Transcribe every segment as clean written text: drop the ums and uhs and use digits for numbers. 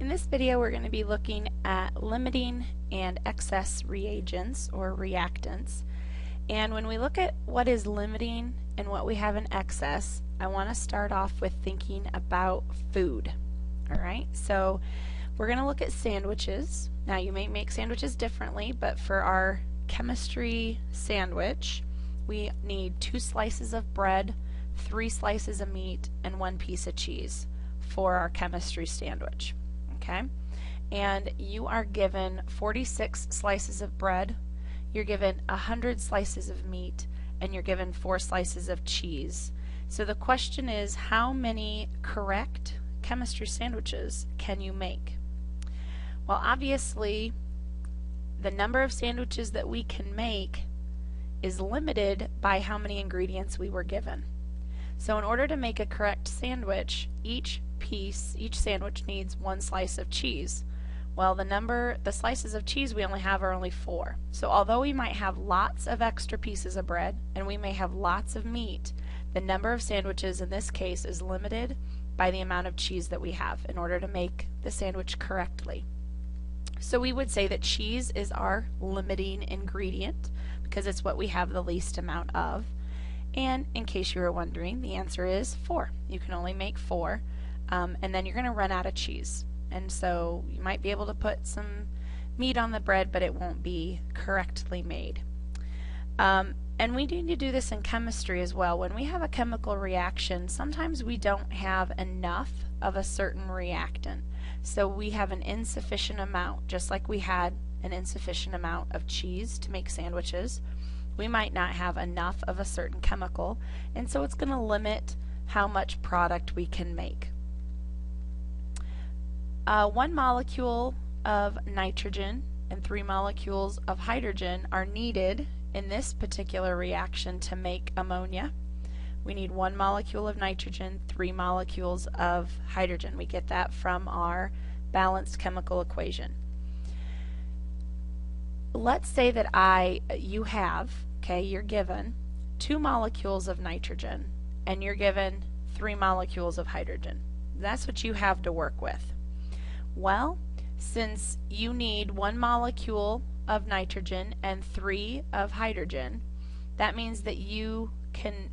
In this video we're going to be looking at limiting and excess reagents or reactants. And when we look at what is limiting and what we have in excess, I want to start off with thinking about food. Alright, so we're going to look at sandwiches. Now you may make sandwiches differently, but for our chemistry sandwich we need 2 slices of bread, 3 slices of meat, and 1 piece of cheese for our chemistry sandwich. Okay, and you are given 46 slices of bread, you're given 100 slices of meat, and you're given 4 slices of cheese. So the question is, how many correct chemistry sandwiches can you make? Well, obviously the number of sandwiches that we can make is limited by how many ingredients we were given. So in order to make a correct sandwich, each sandwich needs 1 slice of cheese. Well, the slices of cheese we only have are only 4. So although we might have lots of extra pieces of bread and we may have lots of meat, the number of sandwiches in this case is limited by the amount of cheese that we have in order to make the sandwich correctly. So we would say that cheese is our limiting ingredient because it's what we have the least amount of. And in case you were wondering, the answer is 4. You can only make 4. And then you're going to run out of cheese. And so you might be able to put some meat on the bread, but it won't be correctly made. And we need to do this in chemistry as well. When we have a chemical reaction, sometimes we don't have enough of a certain reactant. So we have an insufficient amount, just like we had an insufficient amount of cheese to make sandwiches. We might not have enough of a certain chemical, and so it's going to limit how much product we can make. 1 molecule of nitrogen and 3 molecules of hydrogen are needed in this particular reaction to make ammonia. We need 1 molecule of nitrogen, 3 molecules of hydrogen. We get that from our balanced chemical equation. Let's say that you're given 2 molecules of nitrogen and you're given 3 molecules of hydrogen. That's what you have to work with. Well, since you need 1 molecule of nitrogen and 3 of hydrogen, that means that you can,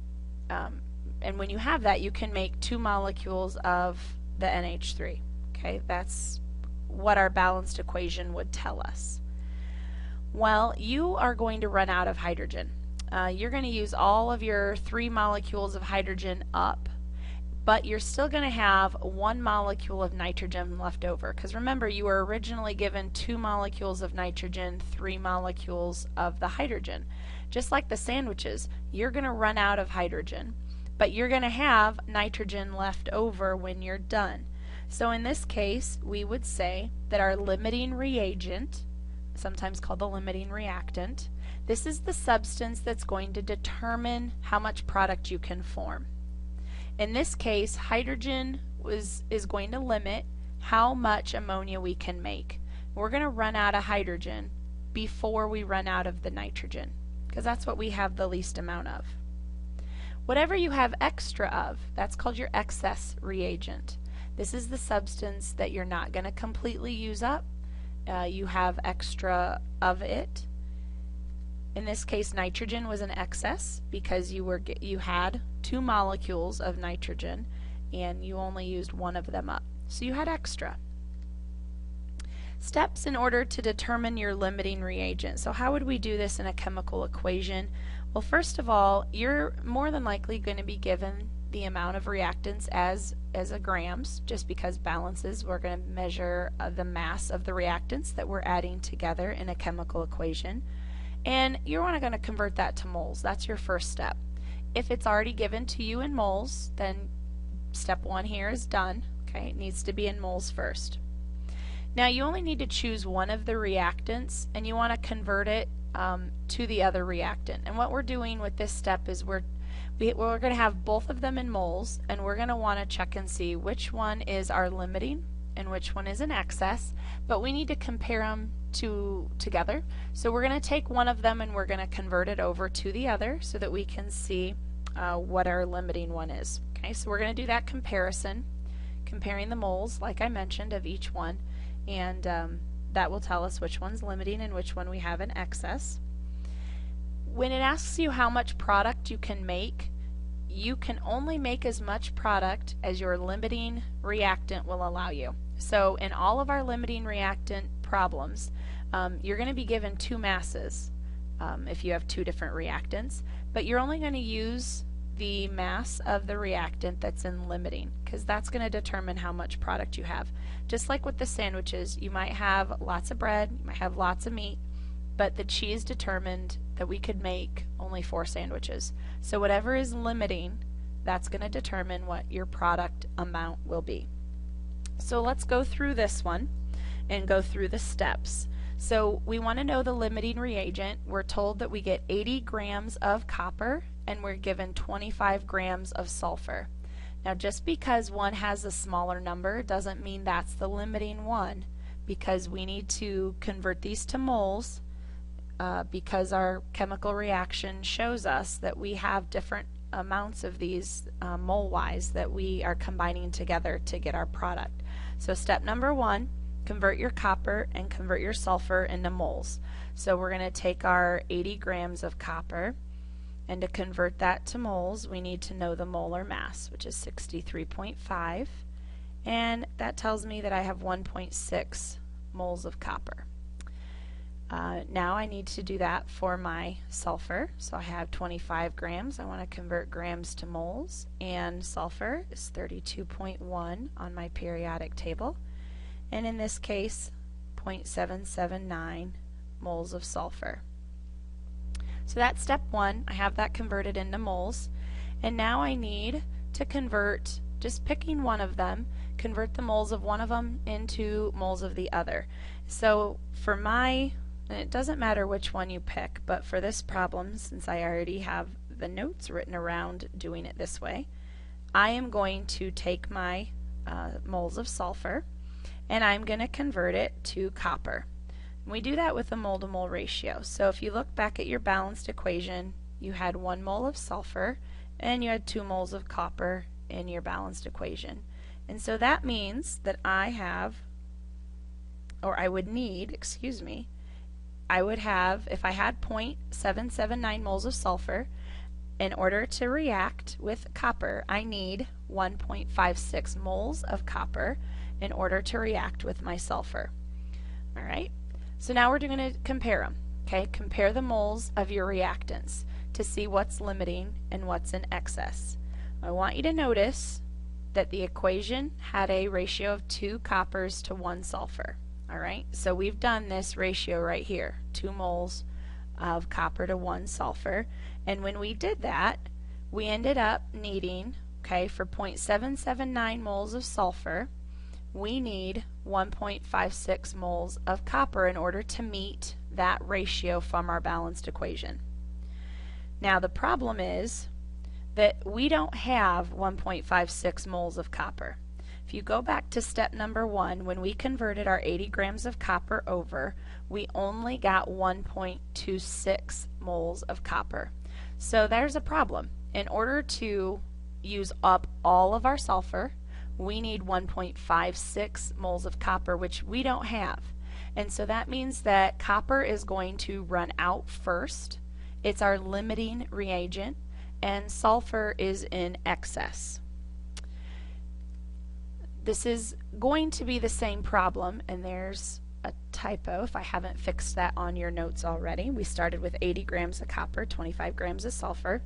and when you have that, you can make 2 molecules of the NH3. Okay, that's what our balanced equation would tell us. Well, you are going to run out of hydrogen. You're going to use all of your 3 molecules of hydrogen up, but you're still going to have 1 molecule of nitrogen left over, because remember, you were originally given 2 molecules of nitrogen, 3 molecules of the hydrogen. Just like the sandwiches, you're going to run out of hydrogen, but you're going to have nitrogen left over when you're done. So in this case, we would say that our limiting reagent, sometimes called the limiting reactant, this is the substance that's going to determine how much product you can form. In this case, hydrogen is going to limit how much ammonia we can make. We're going to run out of hydrogen before we run out of the nitrogen, because that's what we have the least amount of. Whatever you have extra of, that's called your excess reagent. This is the substance that you're not going to completely use up. You have extra of it. In this case, nitrogen was an excess because you had 2 molecules of nitrogen and you only used 1 of them up. So you had extra. Steps in order to determine your limiting reagent. So how would we do this in a chemical equation? Well, first of all, you're more than likely going to be given the amount of reactants as a grams, just because balances, we're going to measure the mass of the reactants that we're adding together in a chemical equation. And you're going to convert that to moles. That's your first step. If it's already given to you in moles, then step 1 here is done. Okay, it needs to be in moles first. Now you only need to choose 1 of the reactants and you want to convert it to the other reactant. And what we're doing with this step is we're going to have both of them in moles, and we're going to want to check and see which one is our limiting and which one is an excess, but we need to compare them together. So we're going to take one of them and we're going to convert it over to the other so that we can see what our limiting one is. Okay, so we're going to do that comparison. comparing the moles, like I mentioned, of each one, and that will tell us which one's limiting and which one we have in excess. When it asks you how much product you can make, you can only make as much product as your limiting reactant will allow you. So in all of our limiting reactant problems, you're going to be given two masses if you have two different reactants, but you're only going to use the mass of the reactant that's in limiting, because that's going to determine how much product you have. Just like with the sandwiches, you might have lots of bread, you might have lots of meat, but the cheese determined that we could make only 4 sandwiches. So whatever is limiting, that's going to determine what your product amount will be. So let's go through this one and go through the steps. So we want to know the limiting reagent. We're told that we get 80 grams of copper and we're given 25 grams of sulfur. Now just because one has a smaller number doesn't mean that's the limiting one, because we need to convert these to moles because our chemical reaction shows us that we have different amounts of these mole-wise that we are combining together to get our product. So step number 1, convert your copper and convert your sulfur into moles. So we're going to take our 80 grams of copper, and to convert that to moles we need to know the molar mass, which is 63.5, and that tells me that I have 1.6 moles of copper. Now I need to do that for my sulfur. So I have 25 grams. I want to convert grams to moles, and sulfur is 32.1 on my periodic table, and in this case 0.779 moles of sulfur. So that's step 1. I have that converted into moles, and now I need to convert, just picking one of them, convert the moles of one of them into moles of the other. So for my, and it doesn't matter which one you pick, but for this problem, since I already have the notes written around doing it this way, I am going to take my moles of sulfur and I'm going to convert it to copper. And we do that with a mole to mole ratio. So if you look back at your balanced equation, you had 1 mole of sulfur and you had 2 moles of copper in your balanced equation. And so that means that I have, or I would need, excuse me, I would have, if I had 0.779 moles of sulfur, in order to react with copper, I need 1.56 moles of copper in order to react with my sulfur. Alright, so now we're going to compare them. Okay, compare the moles of your reactants to see what's limiting and what's in excess. I want you to notice that the equation had a ratio of 2 coppers to 1 sulfur. Alright, so we've done this ratio right here, 2 moles of copper to 1 sulfur, and when we did that, we ended up needing, okay, for 0.779 moles of sulfur, we need 1.56 moles of copper in order to meet that ratio from our balanced equation. Now the problem is that we don't have 1.56 moles of copper. If you go back to step number 1, when we converted our 80 grams of copper over, we only got 1.26 moles of copper. So there's a problem. In order to use up all of our sulfur, we need 1.56 moles of copper, which we don't have. And so that means that copper is going to run out first. It's our limiting reagent, and sulfur is in excess. This is going to be the same problem, and there's a typo if I haven't fixed that on your notes already. We started with 80 grams of copper, 25 grams of sulfur.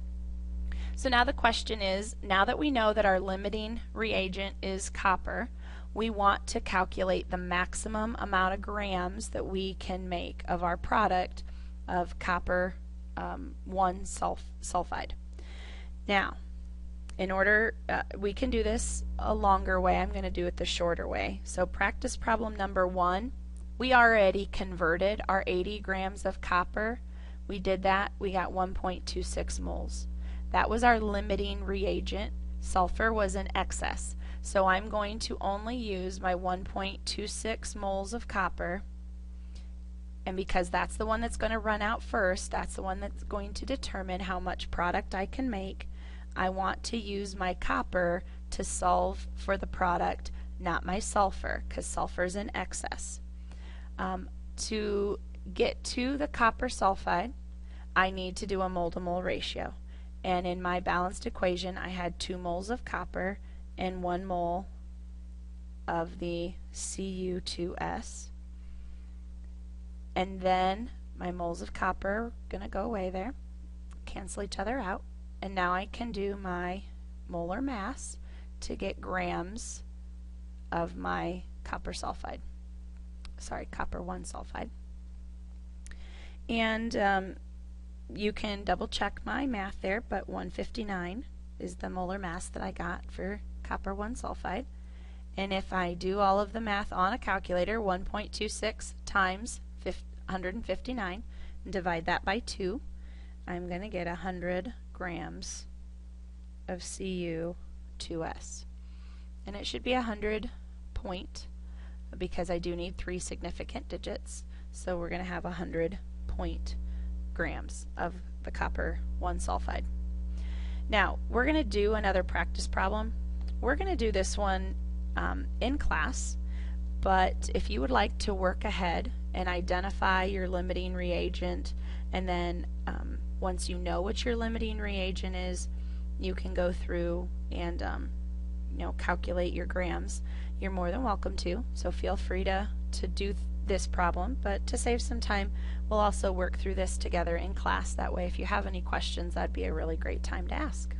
So now the question is, now that we know that our limiting reagent is copper, we want to calculate the maximum amount of grams that we can make of our product of copper 1 sulfide. Now, in order, we can do this a longer way. I'm going to do it the shorter way. So practice problem number 1, we already converted our 80 grams of copper. We did that. We got 1.26 moles. That was our limiting reagent. Sulfur was in excess. So I'm going to only use my 1.26 moles of copper, and because that's the one that's going to run out first, that's the one that's going to determine how much product I can make, I want to use my copper to solve for the product, not my sulfur, because sulfur is in excess. To get to the copper sulfide, I need to do a mole to mole ratio. And in my balanced equation, I had 2 moles of copper and 1 mole of the Cu2S. And then my moles of copper are going to go away there, cancel each other out. And now I can do my molar mass to get grams of my copper sulfide. Sorry, copper 1 sulfide. And you can double check my math there, but 159 is the molar mass that I got for copper 1 sulfide. And if I do all of the math on a calculator, 1.26 times 159, and divide that by 2, I'm going to get 100 grams of Cu2S. And it should be 100 point, because I do need 3 significant digits, so we're going to have 100 point grams of the copper 1 sulfide. Now we're going to do another practice problem. We're going to do this one in class, but if you would like to work ahead and identify your limiting reagent, and then once you know what your limiting reagent is, you can go through and calculate your grams, you're more than welcome to. So feel free to do this problem, but to save some time, we'll also work through this together in class. That way, if you have any questions, that'd be a really great time to ask.